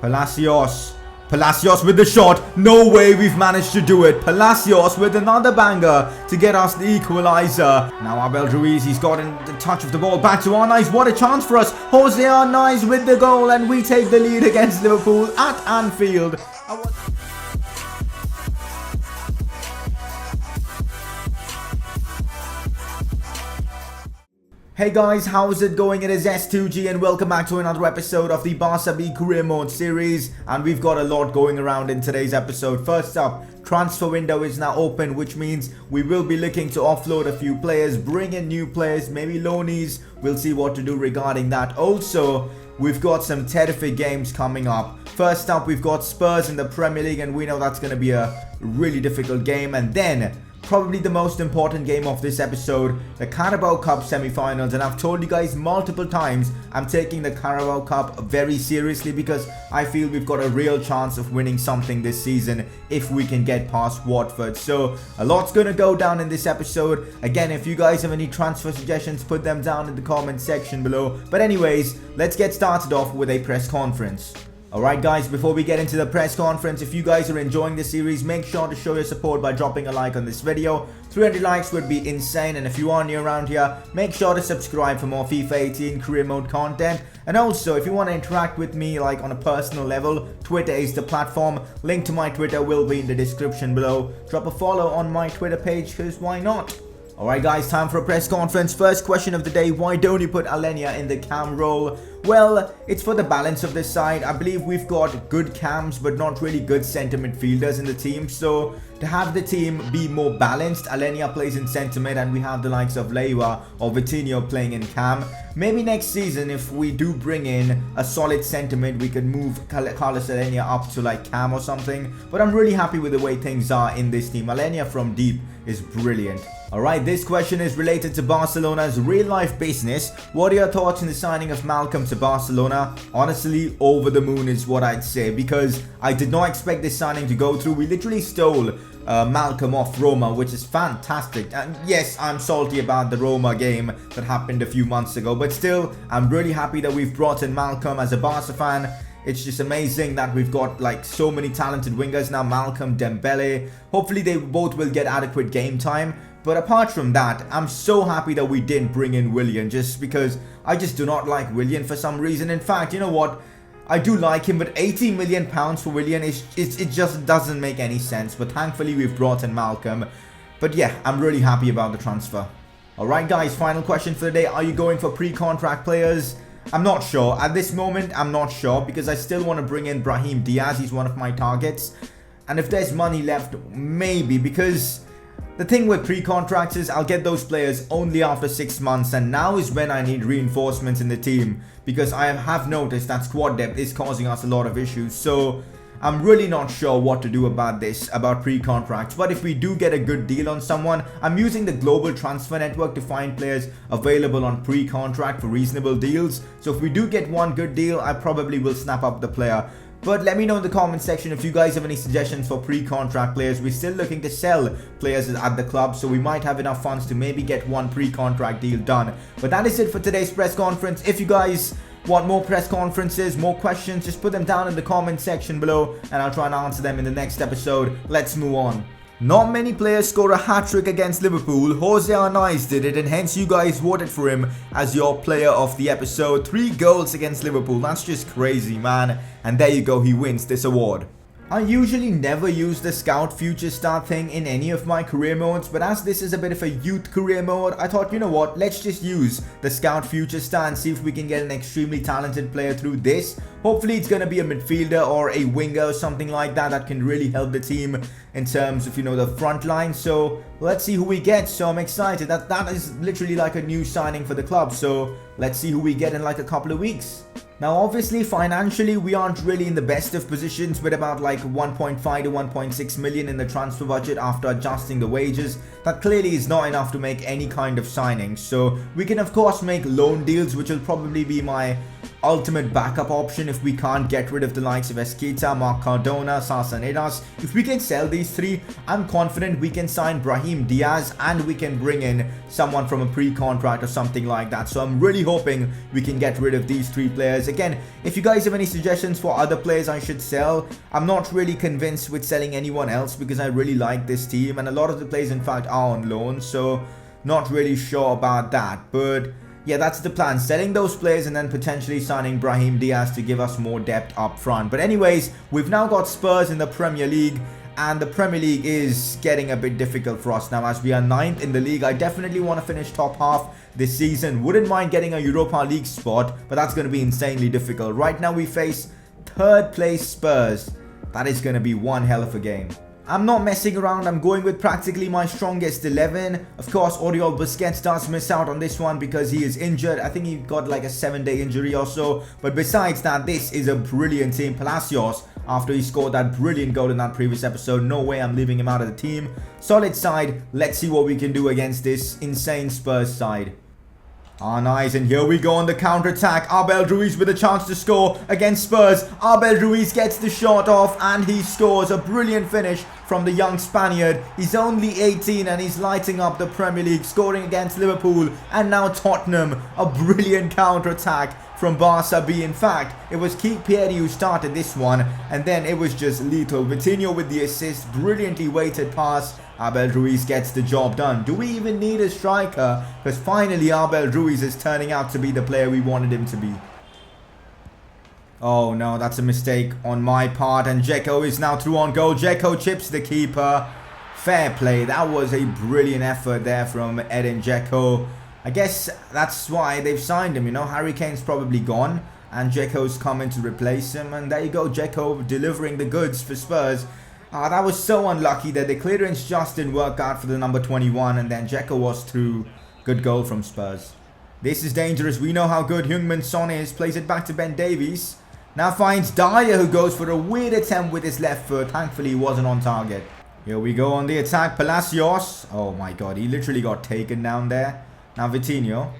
Palacios. Palacios with the shot. No way we've managed to do it. Palacios with another banger to get us the equalizer. Now Abel Ruiz, he's gotten the touch of the ball back to Arnaiz. What a chance for us. Jose Arnaiz with the goal, and we take the lead against Liverpool at Anfield. Hey guys, how's it going? It is S2G and welcome back to another episode of the Barca B Career Mode series, and we've got a lot going around in today's episode. First up, transfer window is now open, which means we will be looking to offload a few players, bring in new players, maybe loanees. We'll see what to do regarding that. Also, we've got some terrific games coming up. First up, we've got Spurs in the Premier League, and we know that's going to be a really difficult game. And then probably the most important game of this episode, the Carabao Cup semi-finals. And I've told you guys multiple times, I'm taking the Carabao Cup very seriously because I feel we've got a real chance of winning something this season if we can get past Watford. So a lot's going to go down in this episode. Again, if you guys have any transfer suggestions, put them down in the comment section below. But anyways, let's get started off with a press conference. Alright guys, before we get into the press conference, if you guys are enjoying this series, make sure to show your support by dropping a like on this video. 300 likes would be insane, and if you are new around here, make sure to subscribe for more FIFA 18 career mode content. And also, if you want to interact with me like on a personal level, Twitter is the platform. Link to my Twitter will be in the description below. Drop a follow on my Twitter page, because why not? Alright guys, time for a press conference. First question of the day, why don't you put Alenia in the cam role? Well, it's for the balance of this side. I believe we've got good cams but not really good centre midfielders in the team. So to have the team be more balanced, Alenia plays in centre mid and we have the likes of Leiva or Vitinho playing in cam. Maybe next season, if we do bring in a solid centre mid, we could move Carlos Alenia up to like cam or something. But I'm really happy with the way things are in this team. Alenia from deep is brilliant. Alright, this question is related to Barcelona's real life business. What are your thoughts on the signing of Malcolm to Barcelona? Honestly, over the moon is what I'd say, because I did not expect this signing to go through. We literally stole Malcolm off Roma, which is fantastic. And yes, I'm salty about the Roma game that happened a few months ago, but still, I'm really happy that we've brought in Malcolm. As a Barca fan, it's just amazing that we've got like so many talented wingers now. Malcolm, Dembele, hopefully they both will get adequate game time. But apart from that, I'm so happy that we didn't bring in Willian, just because I just do not like Willian for some reason. In fact, you know what? I do like him, but 80 million pounds for Willian, it just doesn't make any sense. But thankfully, we've brought in Malcolm. But yeah, I'm really happy about the transfer. Alright guys, final question for the day. Are you going for pre-contract players? I'm not sure. At this moment, I'm not sure, because I still want to bring in Brahim Diaz. He's one of my targets. And if there's money left, maybe, because the thing with pre-contracts is I'll get those players only after 6 months, and now is when I need reinforcements in the team, because I have noticed that squad depth is causing us a lot of issues. So I'm really not sure what to do about this, about pre-contracts. But if we do get a good deal on someone, I'm using the global transfer network to find players available on pre-contract for reasonable deals. So if we do get one good deal, I probably will snap up the player. But let me know in the comment section if you guys have any suggestions for pre-contract players. We're still looking to sell players at the club, so we might have enough funds to maybe get one pre-contract deal done. But that is it for today's press conference. If you guys want more press conferences, more questions, just put them down in the comment section below and I'll try and answer them in the next episode. Let's move on. Not many players score a hat-trick against Liverpool. Jose Arnaiz did it, and hence you guys voted for him as your player of the episode. 3 goals against Liverpool. That's just crazy, man. And there you go, he wins this award. I usually never use the Scout Future Star thing in any of my career modes, but as this is a bit of a youth career mode, I thought, you know what, let's just use the Scout Future Star and see if we can get an extremely talented player through this. Hopefully it's going to be a midfielder or a winger or something like that that can really help the team in terms of, you know, the front line. So let's see who we get. So I'm excited. That is literally like a new signing for the club. So let's see who we get in like a couple of weeks. Now obviously financially we aren't really in the best of positions, with about like 1.5 to 1.6 million in the transfer budget after adjusting the wages. That clearly is not enough to make any kind of signings. So we can of course make loan deals, which will probably be my ultimate backup option if we can't get rid of the likes of Esquita, Mark Cardona, Sasanedas. If we can sell these three, I'm confident we can sign Brahim Diaz and we can bring in someone from a pre-contract or something like that. So I'm really hoping we can get rid of these three players. Again, if you guys have any suggestions for other players I should sell, I'm not really convinced with selling anyone else because I really like this team, and a lot of the players in fact are on loan, so not really sure about that. But yeah, that's the plan. Selling those players and then potentially signing Brahim Diaz to give us more depth up front. But anyways, we've now got Spurs in the Premier League, and the Premier League is getting a bit difficult for us now as we are 9th in the league. I definitely want to finish top half this season. Wouldn't mind getting a Europa League spot, but that's going to be insanely difficult. Right now we face 3rd place Spurs. That is going to be one hell of a game. I'm not messing around. I'm going with practically my strongest 11. Of course, Oriol Busquets does miss out on this one because he is injured. I think he got like a 7-day injury or so. But besides that, this is a brilliant team. Palacios, after he scored that brilliant goal in that previous episode, no way I'm leaving him out of the team. Solid side. Let's see what we can do against this insane Spurs side. Nice, and here we go on the counter-attack. Abel Ruiz with a chance to score against Spurs. Abel Ruiz gets the shot off and he scores. A brilliant finish from the young Spaniard. He's only 18 and he's lighting up the Premier League, scoring against Liverpool and now Tottenham. A brilliant counter-attack from Barca B. In fact, it was Kipieri who started this one, and then it was just lethal. Vitinho with the assist, brilliantly weighted pass. Abel Ruiz gets the job done. Do we even need a striker? Because finally Abel Ruiz is turning out to be the player we wanted him to be. Oh no, that's a mistake on my part, and Dzeko is now through on goal. Dzeko chips the keeper. Fair play. That was a brilliant effort there from Edin Dzeko. I guess that's why they've signed him, you know. Harry Kane's probably gone and Dzeko's coming to replace him, and there you go, Dzeko delivering the goods for Spurs. That was so unlucky that the clearance just didn't work out for the number 21, and then Dzeko was through. Good goal from Spurs. This is dangerous. We know how good Heung-min Son is. Plays it back to Ben Davies. Now finds Dyer, who goes for a weird attempt with his left foot. Thankfully he wasn't on target. Here we go on the attack. Palacios. Oh my god, he literally got taken down there. Now Vitinho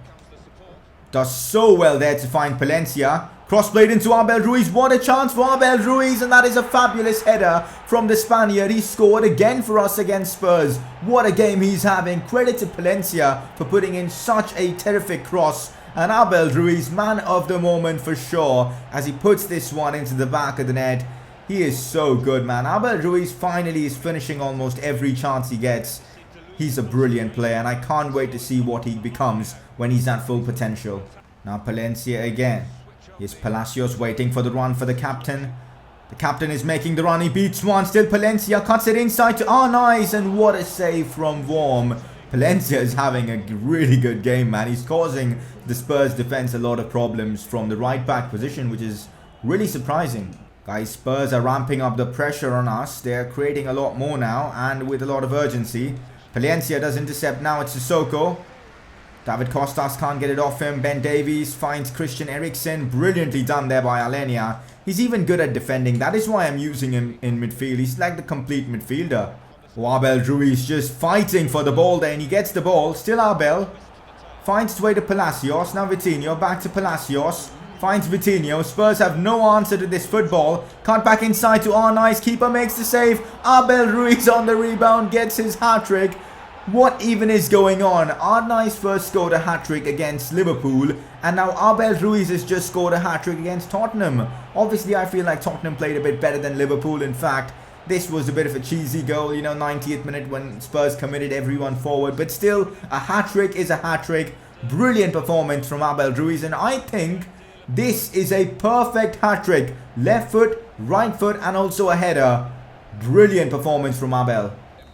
does so well there to find Palencia. Cross played into Abel Ruiz. What a chance for Abel Ruiz, and that is a fabulous header from the Spaniard. He scored again for us against Spurs. What a game he's having. Credit to Palencia for putting in such a terrific cross. And Abel Ruiz, man of the moment for sure, as he puts this one into the back of the net. He is so good, man. Abel Ruiz finally is finishing almost every chance he gets. He's a brilliant player, and I can't wait to see what he becomes when he's at full potential. Now Palencia again. Here's Palacios waiting for the run for the captain. The captain is making the run. He beats one. Still Palencia cuts it inside to nice, and what a save from Worm. Palencia is having a really good game, man. He's causing the Spurs defense a lot of problems from the right back position, which is really surprising. Guys, Spurs are ramping up the pressure on us. They're creating a lot more now, and with a lot of urgency. Palencia does intercept now. It's Sissoko. David Costas can't get it off him. Ben Davies finds Christian Eriksen. Brilliantly done there by Alenia. He's even good at defending. That is why I'm using him in midfield. He's like the complete midfielder. Abel Ruiz just fighting for the ball there, and he gets the ball. Still Abel. Finds its way to Palacios. Now Vitinho. Back to Palacios. Finds Vitinho. Spurs have no answer to this football. Cut back inside to nice. Keeper makes the save. Abel Ruiz on the rebound. Gets his hat-trick. What even is going on? Arnice first scored a hat-trick against Liverpool, and now Abel Ruiz has just scored a hat-trick against Tottenham. Obviously, I feel like Tottenham played a bit better than Liverpool. In fact, this was a bit of a cheesy goal, you know, 90th minute when Spurs committed everyone forward. But still, a hat-trick is a hat-trick. Brilliant performance from Abel Ruiz, and I think this is a perfect hat-trick. Left foot, right foot, and also a header. Brilliant performance from Abel.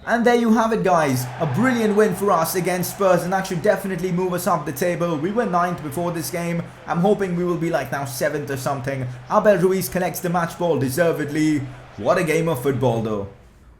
And there you have it, guys. A brilliant win for us against Spurs, and that should definitely move us up the table. We were 9th before this game. I'm hoping we will be like now 7th or something. Abel Ruiz collects the match ball deservedly. What a game of football though.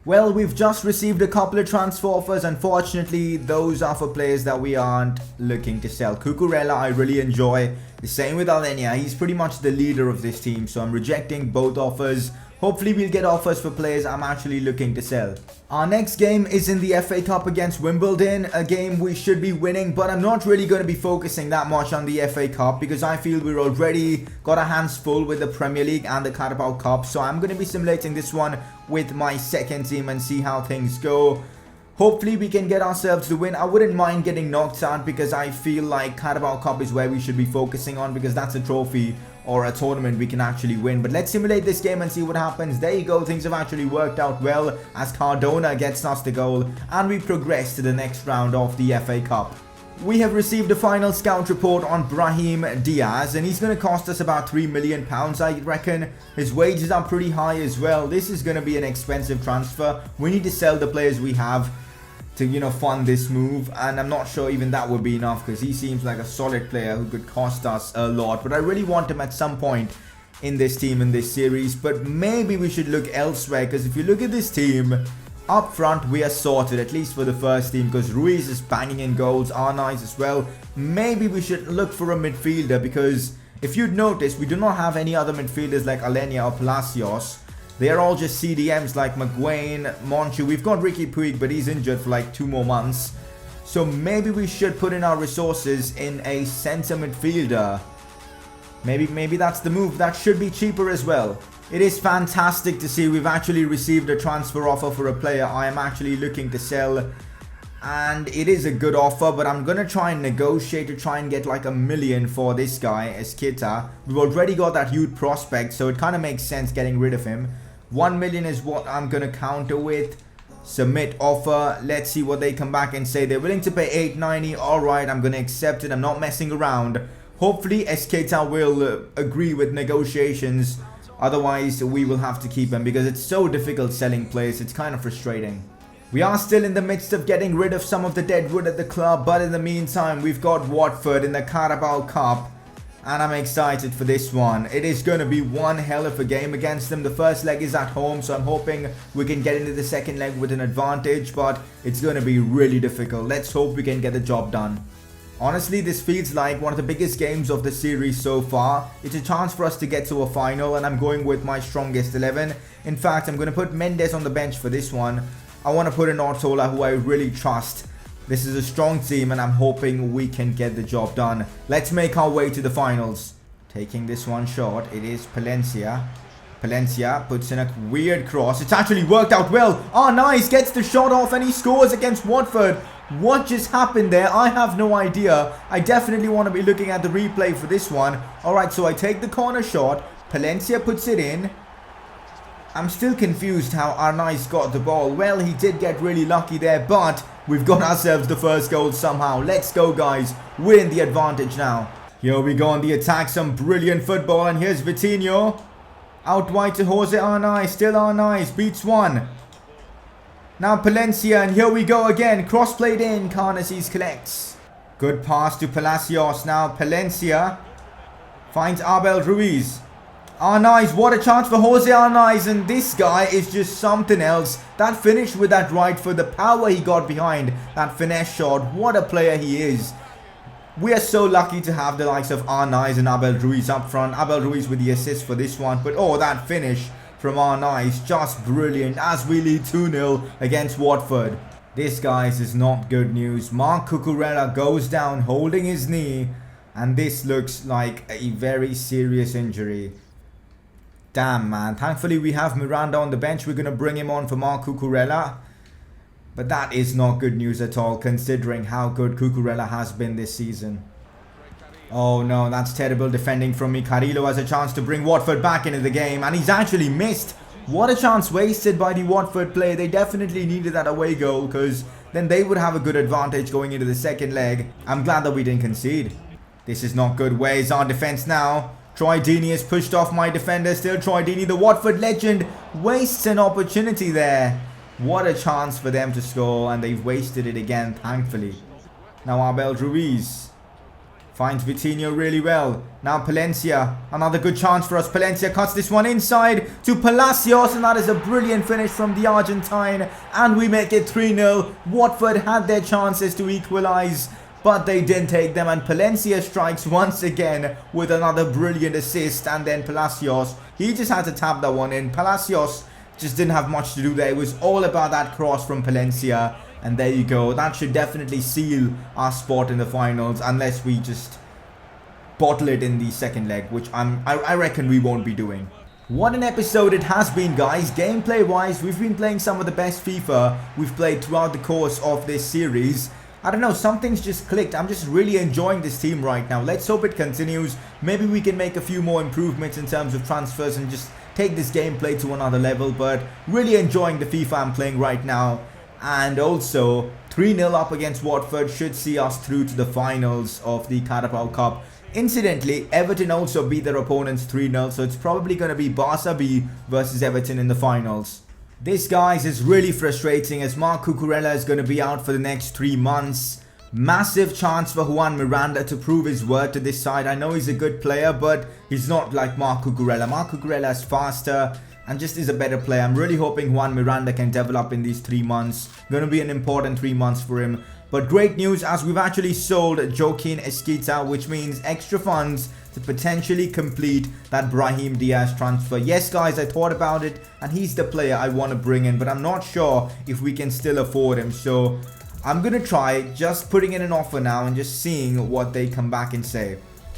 Well, we've just received a couple of transfer offers. Unfortunately, those are for players that we aren't looking to sell. Cucurella, I really enjoy. The same with Alenia. He's pretty much the leader of this team, so I'm rejecting both offers. Hopefully we'll get offers for players I'm actually looking to sell. Our next game is in the FA Cup against Wimbledon, a game we should be winning, but I'm not really going to be focusing that much on the FA Cup because I feel we're already got our hands full with the Premier League and the Carabao Cup, so I'm going to be simulating this one with my second team and see how things go. Hopefully we can get ourselves the win. I wouldn't mind getting knocked out because I feel like Carabao Cup is where we should be focusing on because that's a trophy or a tournament we can actually win. But let's simulate this game and see what happens. There you go. Things have actually worked out well as Cardona gets us the goal and we progress to the next round of the FA Cup. We have received a final scout report on Brahim Diaz and he's going to cost us about £3 million, I reckon. His wages are pretty high as well. This is going to be an expensive transfer. We need to sell the players we have to, you know, fund this move, and I'm not sure even that would be enough because he seems like a solid player who could cost us a lot, but I really want him at some point in this team in this series. But maybe we should look elsewhere because if you look at this team up front, we are sorted, at least for the first team, because Ruiz is banging in goals, Arnaiz as well. Maybe we should look for a midfielder because if you'd notice, we do not have any other midfielders like Alenia or Palacios. They are all just CDMs like Maguane, Monchu. We've got Ricky Puig, but he's injured for like 2 more months. So maybe we should put in our resources in a centre midfielder. Maybe that's the move. That should be cheaper as well. It is fantastic to see we've actually received a transfer offer for a player I am actually looking to sell. And it is a good offer, but I'm going to try and negotiate to try and get like $1 million for this guy, Eskita. We've already got that youth prospect, so it kind of makes sense getting rid of him. 1 million is what I'm going to counter with. Submit offer. Let's see what they come back and say. They're willing to pay 890. Alright, I'm going to accept it. I'm not messing around. Hopefully Esketa will agree with negotiations. Otherwise, we will have to keep him because it's so difficult selling players. It's kind of frustrating. We are still in the midst of getting rid of some of the dead wood at the club, but in the meantime, we've got Watford in the Carabao Cup. And I'm excited for this one. It is going to be one hell of a game against them. The first leg is at home, so I'm hoping we can get into the second leg with an advantage. But it's going to be really difficult. Let's hope we can get the job done. Honestly, this feels like one of the biggest games of the series so far. It's a chance for us to get to a final, and I'm going with my strongest 11. In fact, I'm going to put Mendes on the bench for this one. I want to put in Ortola, who I really trust. This is a strong team and I'm hoping we can get the job done. Let's make our way to the finals. Taking this one short, it is Palencia. Palencia puts in a weird cross. It's actually worked out well. Oh, nice. Gets the shot off and he scores against Watford. What just happened there? I have no idea. I definitely want to be looking at the replay for this one. Alright, so I take the corner shot. Palencia puts it in. I'm still confused how Arnaiz got the ball. Well, he did get really lucky there, but we've got ourselves the first goal somehow. Let's go, guys. We're in the advantage now. Here we go on the attack. Some brilliant football. And here's Vitinho. Out wide to Jose Arnaiz. Still Arnaiz. Beats one. Now Palencia. And here we go again. Cross played in. Carnaces collects. Good pass to Palacios. Now Palencia finds Abel Ruiz. Arnaiz, what a chance for Jose Arnaiz, and this guy is just something else. That finish with that right foot, the power he got behind that finesse shot, what a player he is. We are so lucky to have the likes of Arnaiz and Abel Ruiz up front. Abel Ruiz with the assist for this one, but oh, that finish from Arnaiz, just brilliant as we lead 2-0 against Watford. This, guys, is not good news. Marc Cucurella goes down holding his knee, and this looks like a very serious injury. Damn, man. Thankfully, we have Miranda on the bench. We're going to bring him on for Marc Cucurella. But that is not good news at all, considering how good Cucurella has been this season. Oh, no. That's terrible defending from me. Carrillo has a chance to bring Watford back into the game. And he's actually missed. What a chance wasted by the Watford player. They definitely needed that away goal, because then they would have a good advantage going into the second leg. I'm glad that we didn't concede. This is not good. Where's our defense now? Troy Deeney has pushed off my defender. Still Troy Deeney, the Watford legend, wastes an opportunity there. What a chance for them to score, and they've wasted it again, thankfully. Now Abel Ruiz finds Vitinho really well. Now Palencia, another good chance for us. Palencia cuts this one inside to Palacios, and that is a brilliant finish from the Argentine. And we make it 3-0. Watford had their chances to equalise, but they didn't take them, and Palencia strikes once again with another brilliant assist, and then Palacios, he just had to tap that one in. Palacios just didn't have much to do there. It was all about that cross from Palencia, and there you go. That should definitely seal our spot in the finals, unless we just bottle it in the second leg, which I reckon we won't be doing. What an episode it has been, guys. Gameplay wise, we've been playing some of the best FIFA we've played throughout the course of this series. I don't know, something's just clicked. I'm just really enjoying this team right now. Let's hope it continues. Maybe we can make a few more improvements in terms of transfers and just take this gameplay to another level. But really enjoying the FIFA I'm playing right now. And also 3-0 up against Watford should see us through to the finals of the Carabao Cup. Incidentally, Everton also beat their opponents 3-0, so it's probably going to be Barca B versus Everton in the finals. This, guys, is really frustrating as Marc Cucurella is going to be out for the next 3 months. Massive chance for Juan Miranda to prove his worth to this side. I know he's a good player, but he's not like Marc Cucurella. Marc Cucurella is faster and just is a better player. I'm really hoping Juan Miranda can develop in these 3 months. Going to be an important 3 months for him. But great news, as we've actually sold Joaquin Esquita, which means extra funds to potentially complete that Brahim Diaz transfer. Yes, guys, I thought about it, and he's the player I want to bring in, but I'm not sure if we can still afford him. So I'm going to try just putting in an offer now and just seeing what they come back and say.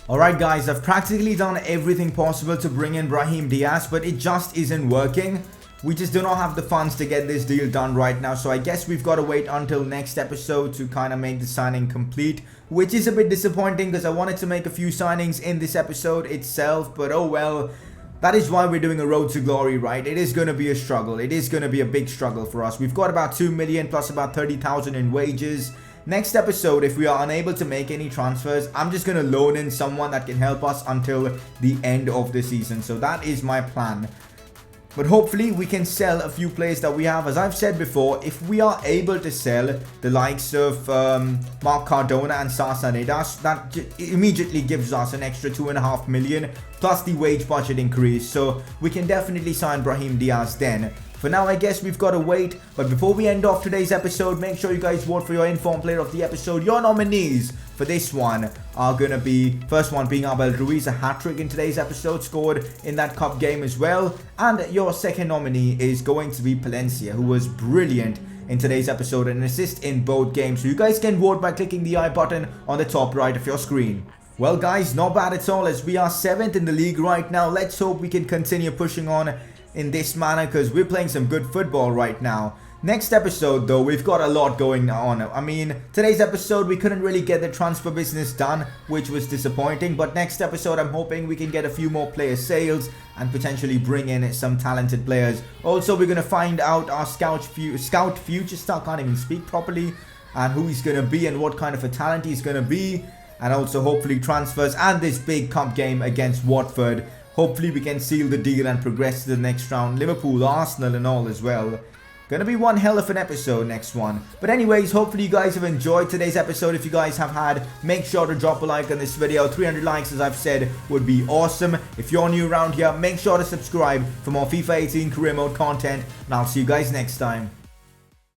Alright, guys, I've practically done everything possible to bring in Brahim Diaz, but it just isn't working. We just do not have the funds to get this deal done right now, so I guess we've got to wait until next episode to kind of make the signing complete, which is a bit disappointing because I wanted to make a few signings in this episode itself, but oh well. That is why we're doing a road to glory, right? It is going to be a struggle. It is going to be a big struggle for us. We've got about 2 million plus about 30,000 in wages. Next episode, if we are unable to make any transfers, I'm just going to loan in someone that can help us until the end of the season. So that is my plan. But hopefully we can sell a few players that we have. As I've said before, if we are able to sell the likes of Mark Cardona and Sasa Nedas, that immediately gives us an extra 2.5 million plus the wage budget increase. So we can definitely sign Brahim Diaz then. For now, I guess we've got to wait. But before we end off today's episode, make sure you guys vote for your informed player of the episode. Your nominees for this one are going to be, first one being Abel Ruiz, a hat-trick in today's episode, scored in that cup game as well. And your second nominee is going to be Palencia, who was brilliant in today's episode, an assist in both games. So you guys can vote by clicking the I button on the top right of your screen. Well, guys, not bad at all, as we are 7th in the league right now. Let's hope we can continue pushing on in this manner, because we're playing some good football right now. Next episode, though, we've got a lot going on. I mean, today's episode, we couldn't really get the transfer business done, which was disappointing. But next episode, I'm hoping we can get a few more player sales and potentially bring in some talented players. Also, we're going to find out our scout future star, can't even speak properly, and who he's going to be and what kind of a talent he's going to be. And also, hopefully, transfers and this big cup game against Watford. Hopefully we can seal the deal and progress to the next round. Liverpool, Arsenal and all as well. Gonna be one hell of an episode, next one. But anyways, hopefully you guys have enjoyed today's episode. If you guys have had, make sure to drop a like on this video. 300 likes, as I've said, would be awesome. If you're new around here, make sure to subscribe for more FIFA 18 career mode content. And I'll see you guys next time.